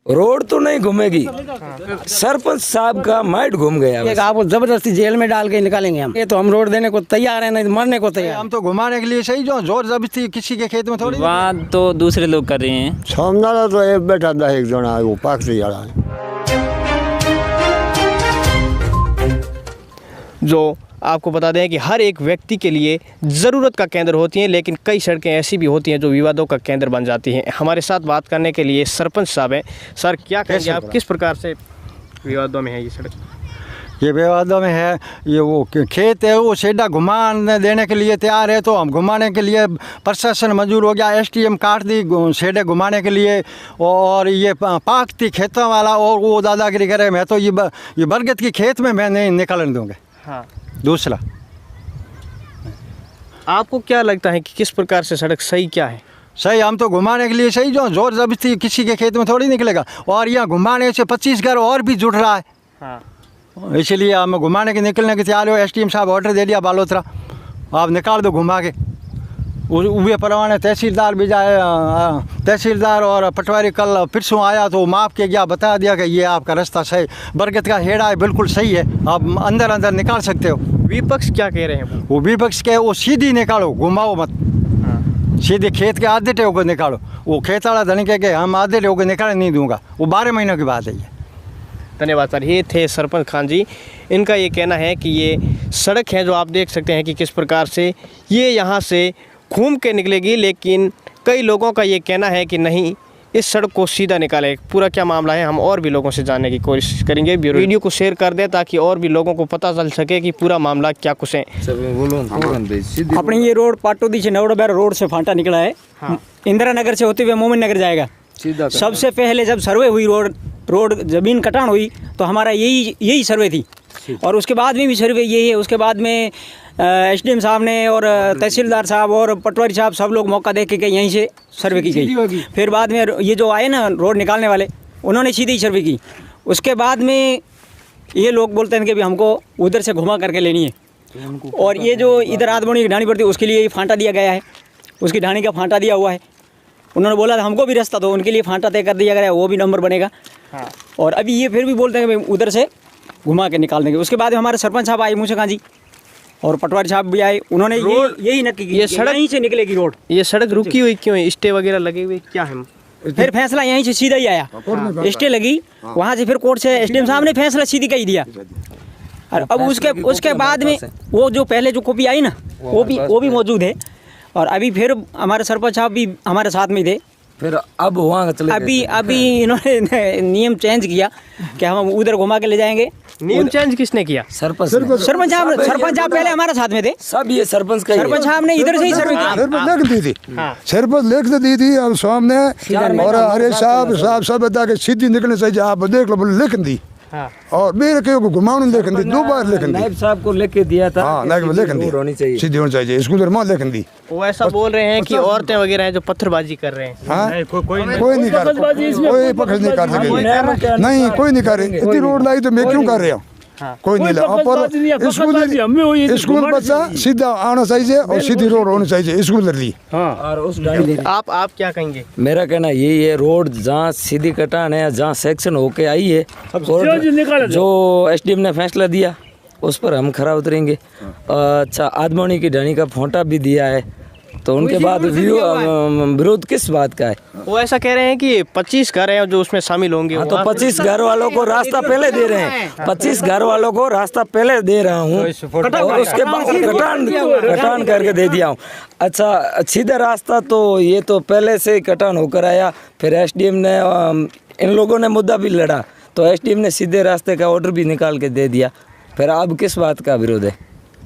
Road तो नहीं घूमेगी, सरपंच साहब का माइंड घूम गया। आपको जबरदस्ती जेल में डाल के निकालेंगे हम, ये तो हम रोड देने को तैयार है, नहीं मरने को तैयार। हम तो घुमाने के लिए सही, जो जोर जबरदस्ती किसी के खेत में थोड़ी। बात तो दूसरे लोग कर रहे हैं। सामने तो एक बैठा था, एक जना है वो पाक से जा है। जो आपको बता दें कि हर एक व्यक्ति के लिए ज़रूरत का केंद्र होती हैं, लेकिन कई सड़कें ऐसी भी होती हैं जो विवादों का केंद्र बन जाती हैं। हमारे साथ बात करने के लिए सरपंच साहब हैं। सर, क्या कहेंगे आप, किस प्रकार से विवादों में है ये सड़क? ये विवादों में है, ये वो खेत है, वो सीधा घुमाने देने के लिए तैयार है, तो हम घुमाने के लिए प्रशासन मंजूर हो गया, STM काट दी सीधे घुमाने के लिए। और ये पाकती खेतों वाला और वो दादागिरी करे, मैं तो ये बरगद की खेत में मैं नहीं निकलने दूँगा। हाँ, दूसरा आपको क्या लगता है कि किस प्रकार से सड़क सही क्या है? सही, हम तो घुमाने के लिए सही, जो जोर जबरदस्ती किसी के खेत में थोड़ी निकलेगा। और यहाँ घुमाने से 25 घर और भी जुड़ रहा है। हाँ, इसलिए हम घुमाने के निकलने के तैयार हो। STM साहब ऑर्डर दे दिया बालोतरा, आप निकाल दो घुमा के। वे परवाने तहसीलदार भी जाए, तहसीलदार और पटवारी कल परसों आया तो माप के गया, बता दिया कि ये आपका रास्ता सही, बरगद का हेड़ा है, बिल्कुल सही है, आप अंदर अंदर निकाल सकते हो। विपक्ष क्या कह रहे हैं? वो विपक्ष के वो सीधी निकालो, घुमाओ मत। हाँ, सीधे खेत के आधे टेव को निकालो। वो खेत वाला धनी कह के हम आधे टेव को निकाल नहीं दूंगा, वो 12 महीनों की बात है ये। धन्यवाद सर। ये थे सरपंच खान जी। इनका ये कहना है कि ये सड़क है जो आप देख सकते हैं कि किस प्रकार से ये यहाँ से घूम के निकलेगी, लेकिन कई लोगों का ये कहना है कि नहीं, इस सड़क को सीधा निकाले। पूरा क्या मामला है हम और भी लोगों से जानने की कोशिश करेंगे। वीडियो को शेयर कर दें ताकि और भी लोगों को पता चल सके कि पूरा मामला क्या कुछ है। अपनी ये रोड पाटोदी से नवड़बैर रोड से फांटा निकला है। हाँ। इंदिरा नगर से होते हुए मोमिन नगर जाएगा। सबसे पहले जब सर्वे हुई रोड जमीन कटान हुई तो हमारा यही सर्वे थी, और उसके बाद में भी सर्वे यही है। उसके बाद में SDM साहब ने और तहसीलदार साहब और पटवारी साहब सब लोग मौका देख के यहीं से सर्वे की गई। फिर बाद में ये जो आए ना रोड निकालने वाले, उन्होंने सीधी सर्वे की। उसके बाद में ये लोग बोलते हैं कि भी हमको उधर से घुमा करके लेनी है, और ये जो इधर आदमोनी की ढाणी पड़ती है उसके लिए फांटा दिया गया है, उसकी ढाणी का फांटा दिया हुआ है। उन्होंने बोला था हमको भी रास्ता दो, उनके लिए फांटा तय कर दिया गया है, वो भी नंबर बनेगा। हाँ। और अभी ये फिर भी बोलते हैं कि उधर से घुमा के निकाल देंगे। उसके बाद हमारे सरपंच साहब आए मूसा खान जी और पटवारी साहब भी आए, उन्होंने यही नक्की की, ये सड़क यहीं से निकलेगी रोड। ये सड़क रुकी हुई क्यों है? स्टे वगैरह लगे हुए क्या है? फिर फैसला यहीं से सीधा ही आया, स्टे लगी वहाँ से, फिर कोर्ट से SDM साहब ने फैसला सीधी का ही दिया। और अब उसके बाद में वो जो पहले जो कॉपी आई ना, वो भी मौजूद है। और अभी फिर हमारे सरपंच साहब भी हमारे साथ में थे। फिर अब वहाँ चले अभी इन्होंने नियम चेंज किया कि हम उधर घुमा के ले जाएंगे। नियम चेंज किसने किया? सरपंच साहब पहले हमारे साथ में थे। सब ये सरपंच साहब ने इधर से ही सर्वे किया। लिख दी थी, सरपंच लिख दी थी अब सामने, और अरे साहब सब बता के सीधी निकलने चाहिए, आप देख लो, लिख दी। हाँ। और मेरे के घुमाने लेखन दी, 2 बार लेखन दी। नायब साहब को लेके दिया था। हाँ, नायब लेखन दी होनी चाहिए, सीधी होनी चाहिए, स्कूल में लेखन दी। वो ऐसा बोल रहे हैं कि औरतें वगैरह हैं जो पत्थरबाजी कर रहे हैं। हाँ? कोई नहीं कर, कोई पकड़ नहीं कर सके, नहीं कोई नहीं करे। इतनी रोड लाई तो मैं क्यों कर रहा हूँ? कोई नहीं ला। स्कूल बच्चा सीधा आना चाहिए और सीधी रोड होनी चाहिए स्कूल ली। आप क्या कहेंगे? मेरा कहना यही है, रोड जहाँ सीधी कटान है, जहाँ सेक्शन होके आई है, और जो SDM ने फैसला दिया उस पर हम खरा उतरेंगे। अच्छा, आदमोनी की ढाणी का फोंटा भी दिया है, तो उनके बाद विरोध किस बात का है? वो ऐसा कह रहे हैं कि 25 घर हैं जो उसमें शामिल होंगे। हाँ, तो 25 घर वालों को रास्ता पहले दे रहे हैं, 25 घर वालों को रास्ता पहले दे रहा हूँ, और उसके बाद कटान करके दे दिया हूँ। अच्छा, सीधा रास्ता तो ये तो पहले से ही कटान होकर आया। फिर SDM ने, इन लोगों ने मुद्दा भी लड़ा, तो SDM ने सीधे रास्ते का ऑर्डर भी निकाल के दे दिया। फिर अब किस बात का विरोध है?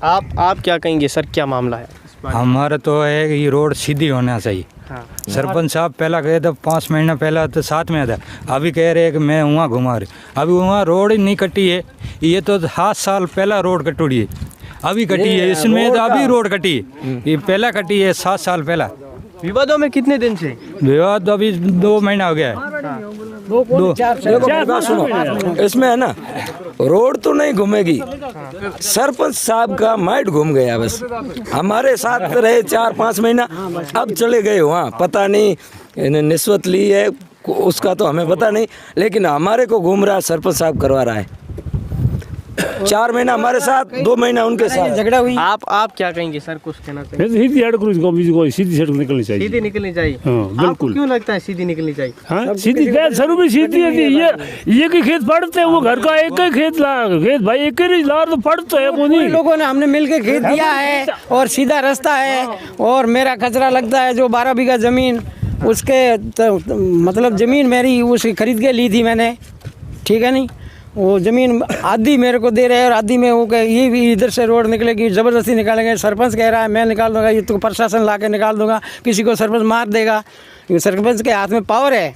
आप क्या कहेंगे सर, क्या मामला है? हमारा तो है कि ये रोड सीधी होना चाहिए। हाँ। सरपंच साहब पहला कहे थे 5 महीना पहला तो साथ में था, अभी कह रहे हैं कि मैं वहाँ घुमा रही, अभी वहाँ रोड ही नहीं कटी है। ये तो 7 साल पहला रोड कटोड़ी है, अभी कटी है, इसमें तो अभी रोड कटी है, ये पहला कटी है 7 साल पहला। विवादों में कितने दिन से? विवाद अभी 2 महीना हो गया है। सुनो, इसमें है ना, रोड तो नहीं घूमेगी, सरपंच साहब का माइंड घूम गया। बस हमारे साथ रहे 4-5 महीना, अब चले गए वहाँ, पता नहीं निस्बत ली है, उसका तो हमें पता नहीं, लेकिन हमारे को घूम रहा सरपंच साहब करवा रहा है। 4 महीना हमारे साथ, 2 महीना उनके साथ झगड़ा हुई। आप क्या कहेंगे सर, कुछ कहना चाहिए? सीधी सड़क सीधी सड़क निकलनी चाहिए। सीधी निकलनी चाहिए। हाँ, आपको बिल्कुल। क्यों लगता है सीधी निकलनी चाहिए? हाँ, सीधी शुरू में सीधी है। ये के खेत पड़ते हैं, वो घर का एक ही खेत भाई एक ही ला तो पड़ तो है वो नहीं। लोगों ने हमने मिलके खेत दिया है और सीधा रास्ता है, और मेरा कचरा लगता है जो 12 बीघा जमीन, उसके मतलब जमीन मेरी उसकी खरीद के ली थी मैंने, ठीक है नहीं। वो ज़मीन आधी मेरे को दे रहे हैं और आधी में वो ये भी इधर से रोड निकलेगी, ज़बरदस्ती निकालेंगे। सरपंच कह रहा है मैं निकाल दूंगा, ये तो प्रशासन ला के निकाल दूंगा, किसी को सरपंच मार देगा। सरपंच के हाथ में पावर है,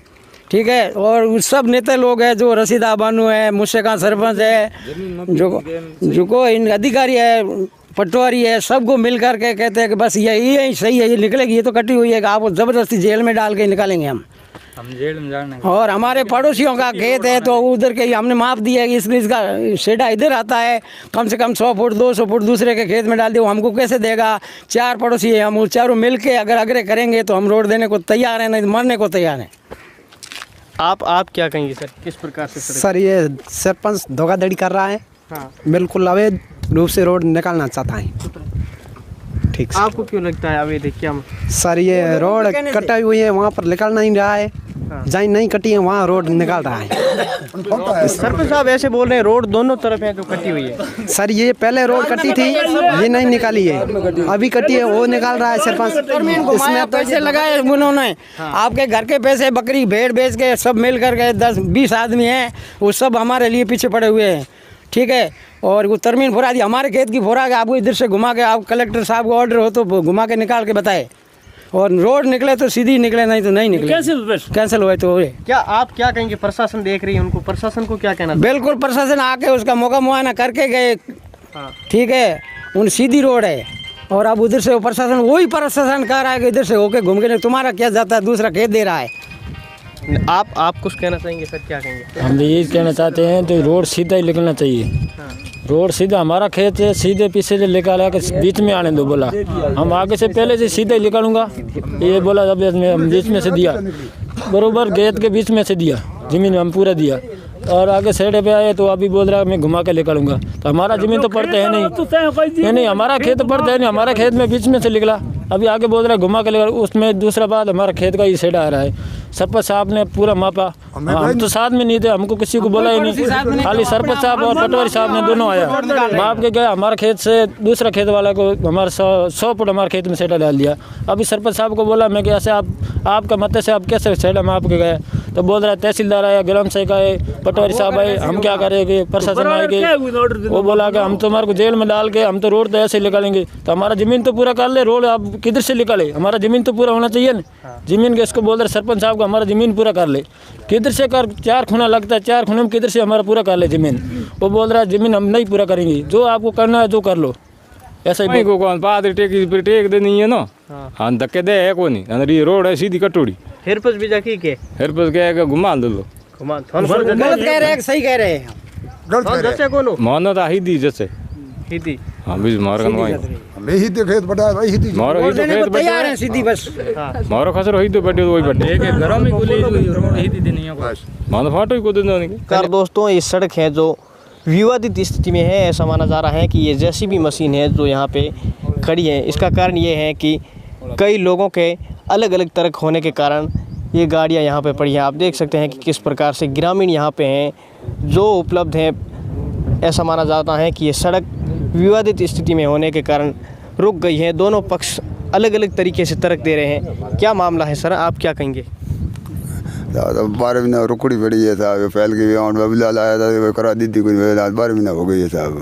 ठीक है। और सब नेता लोग हैं जो रशीदा बानू है, मुश्ताक सरपंच है, जो इन अधिकारी है, पटवारी है, सबको मिल कर के कहते हैं कि बस यही सही है, ये निकलेगी, ये तो कटी हुई है, आप ज़बरदस्ती जेल में डाल के निकालेंगे हम जेल में जाने। और हमारे पड़ोसियों का खेत है तो उधर के हमने माप दिया कि इसका शेडा इधर आता है, कम से कम 100 फुट 200 फुट दूसरे के खेत में डाल दिया, वो हमको कैसे देगा? 4 पड़ोसी है, हम चारों मिल के अगर अग्रे करेंगे तो हम रोड देने को तैयार हैं, नहीं तो मरने को तैयार हैं। आप क्या कहेंगे सर, किस प्रकार से सर ये सरपंच धोखाधड़ी कर रहा है। हाँ। बिल्कुल अवैध रूप से रोड निकालना चाहता है। ठीक सर। आपको क्यों लगता है अवैध? क्या सर ये रोड कटाई हुई है, वहाँ पर निकाल नहीं रहा है। जहाँ नहीं कटी है वहाँ रोड निकाल रहा है। सरपंच साहब ऐसे बोल रहे हैं रोड दोनों तरफ है तो कटी हुई है। सर ये पहले रोड कटी थी, ये नहीं निकाली है, अभी कटी है वो निकाल रहा है सरपंच। इसमें पैसे लगाए उन्होंने, आपके घर के पैसे बकरी भेड़ बेच के सब मिल करके 10-20 आदमी हैं, वो सब हमारे लिए पीछे पड़े हुए हैं, ठीक है। और वो तरमीन फोरा दी, हमारे खेत की फोरा के आपको इधर से घुमा के, आप कलेक्टर साहब को ऑर्डर हो तो घुमा के निकाल के बताए, और रोड निकले तो सीधी निकले, नहीं तो नहीं निकले, कैंसिल हुए तो। क्या आप क्या कहेंगे? प्रशासन देख रही है उनको, प्रशासन को क्या कहना? बिल्कुल प्रशासन आके उसका मौका मुआयना करके गए, ठीक है। उन सीधी रोड है और अब उधर से वो प्रशासन वही प्रशासन कह रहा है कि इधर से होके घूम के नहीं, तुम्हारा क्या जाता है, दूसरा खेत दे रहा है। आप कुछ कहना चाहेंगे सर, क्या कहेंगे? हम ये कहना चाहते हैं तो रोड सीधा ही निकलना चाहिए। रोड सीधा, हमारा खेत है, सीधे पीछे से निकाला के बीच में आने दो बोला, हम आगे से पहले से सीधे ही निकालूंगा, ये बोला जब बीच में से दिया, बरोबर खेत के बीच में से दिया, जमीन हम पूरा दिया, और आगे साइड पे आए तो अभी बोल रहा है मैं घुमा के निकालूंगा। तो हमारा जमीन तो पड़ते है नहीं, हमारा खेत पड़ता है नहीं, हमारा खेत में बीच में से निकला, अभी आगे बोल रहा है घुमा के निकाल। उसमें दूसरा बात हमारा खेत का ही साइड आ रहा है। सरपंच साहब ने पूरा मापा, हम तो साथ में नहीं थे, हमको किसी को बोला ही नहीं, खाली सरपंच साहब और पटवारी साहब ने दोनों आया, माप के गया। हमारे खेत से दूसरा खेत वाला को हमारे 100 फुट हमारे खेत में सेटा डाल दिया। अभी सरपंच साहब को बोला मैं कैसे आपका मत से आप कैसे सेटा माप के गए, तो बोल रहा है तहसीलदार आया, ग्राम सेवक आए, पटवारी साहब आए, हम क्या करेंगे, प्रशासन आएंगे। वो बोला कि हम तुम्हारे को जेल में डाल के हम तो रोड तो ऐसे निकालेंगे। तो हमारा जमीन तो पूरा कर ले, रोड आप किधर से निकाले, हमारा जमीन तो पूरा होना चाहिए ना। जमीन के इसको बोल रहे सरपंच साहब को हमारा जमीन पूरा कर ले, किधर से कर, 4 खुना लगता है, 4 खुने में किधर से हमारा पूरा कर ले जमीन। वो बोल रहा है जमीन हम नहीं पूरा करेंगे, जो आपको करना है जो कर लो, ऐसा ही को कौन बात टेक दे नहीं है ना। हाँ धक्के दे है कोई नहीं, अंदर ये रोड है सीधी कटोड़ी, हेरपस भी जाके के हेरपस के घुमा दो लो, घुमा गलत कह रहे हैं, सही कह रहे हैं, गलत कह रहे हैं। कौन मानो तो ही दी जैसे ही थी। हाँ बीज मार गनवाई मैं ही तो खेत बटा भाई, ही थी मारो ही तो खेत तैयार है सीधी बस। मारो खसरो ही तो बैठे वही बैठे एक घरों में गोली रोड ही दी नहीं है, मानो फाटो ही को दे दो। कार दोस्तों ये सड़क है जो विवादित स्थिति में है, ऐसा माना जा रहा है कि ये जेसीबी मशीन है जो यहाँ पे खड़ी है। इसका कारण ये है कि कई लोगों के अलग अलग तर्क होने के कारण ये गाड़ियाँ यहाँ पे पड़ी हैं। आप देख सकते हैं कि किस प्रकार से ग्रामीण यहाँ पे हैं जो उपलब्ध हैं। ऐसा माना जाता है कि ये सड़क विवादित स्थिति में होने के कारण रुक गई है। दोनों पक्ष अलग अलग तरीके से तर्क दे रहे हैं। क्या मामला है सर, आप क्या कहेंगे? 12 महीना रुकड़ी पड़ी है साहब, फैल के बबला लाया था करा दी थी, 12 महीना हो गई है साहब।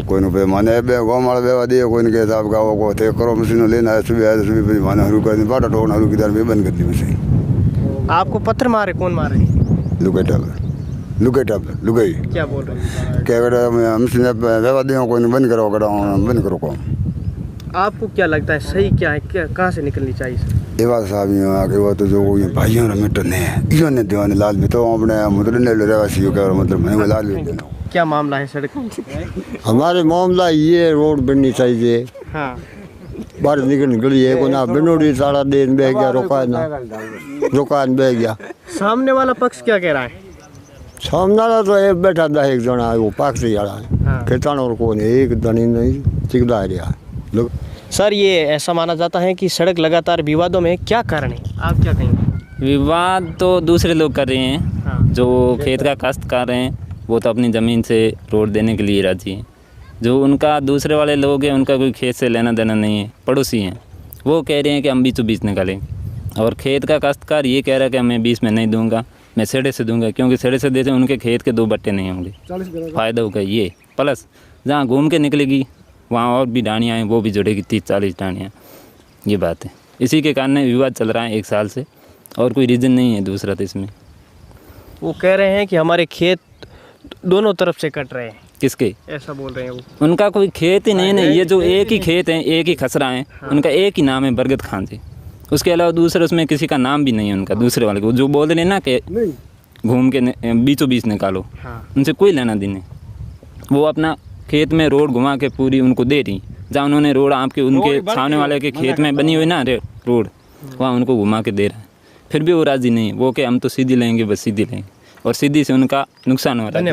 कोई पे माने गाँव वाला बेवा दिए, कोई ने साहब गाँव को थे करो मशीन लेना है, सुबह आए सुबह माना हरू कर बाटा टोकना हरू की तरफ भी बंद कर दी मशीन। आपको पत्थर मारे, कौन मारे? लुगाई क्या बोल रहे हैं? क्या मशीन बेवा दिए, कोई बंद करो काम। आपको क्या लगता है सही क्या है, क्या कहाँ से निकलनी चाहिए सर? ये बात साहब ये आगे वो तो जो भाइयों ने मिट्टो ने इन्हों ने दीवाने लाल भी तो अपने मतलब ने रहवासी हो क्या मतलब मैं लाल भी देना। क्या मामला है सड़क? हमारे मामला ये रोड बननी चाहिए। हाँ बाहर निकल गली है को ना बनोड़ी सारा दिन बह गया रोका ना दुकान बह गया। सामने वाला पक्ष क्या कह रहा है? सामने तो एक बैठा था, एक जना है वो पाकसी वाला है, खेतान और कौन है, एक धनी नहीं चिकदा रहा। सर ये ऐसा माना जाता है कि सड़क लगातार विवादों में, क्या कारण है, आप क्या कहेंगे? विवाद तो दूसरे लोग कर रहे हैं, जो खेत का काश्त कर रहे हैं वो तो अपनी ज़मीन से रोड देने के लिए राजी हैं। जो उनका दूसरे वाले लोग हैं उनका कोई खेत से लेना देना नहीं है, पड़ोसी हैं, वो कह रहे हैं कि हम बीचों बीच निकालेंगे। और खेत का काश्तकार ये कह रहा है कि मैं 20 में नहीं दूंगा, मैं सेड़े से दूंगा, क्योंकि सेड़े से देते उनके खेत के 2 बट्टे नहीं होंगे, फ़ायदा होगा ये। प्लस जहाँ घूम के निकलेगी वहाँ और भी डाणियाँ हैं, वो भी जुड़ेगी 30-40 डाणियाँ, ये बात है। इसी के कारण विवाद चल रहा है 1 साल से, और कोई रीज़न नहीं है दूसरा तो इसमें। वो कह रहे हैं कि हमारे खेत दोनों तरफ से कट रहे हैं। किसके? ऐसा बोल रहे हैं वो। उनका कोई खेत ही नहीं है, ये जो एक ही खेत है, एक ही खसरा है, उनका एक ही नाम है बरगद खान जी, उसके अलावा दूसरे उसमें किसी का नाम भी नहीं है उनका। दूसरे वाले को जो बोल रहे हैं ना कि घूम के बीचों बीच निकालो, उनसे कोई लेना देना नहीं। वो अपना खेत में रोड घुमा के पूरी उनको दे रही, जहाँ उन्होंने रोड आपके उनके सामने वाले के खेत में बनी हुई ना रोड, वहाँ उनको घुमा के दे रहा है, फिर भी वो राज़ी नहीं। वो कि हम तो सीधी लेंगे, बस सीधी लेंगे, और सीधी से उनका नुकसान हो रहा है।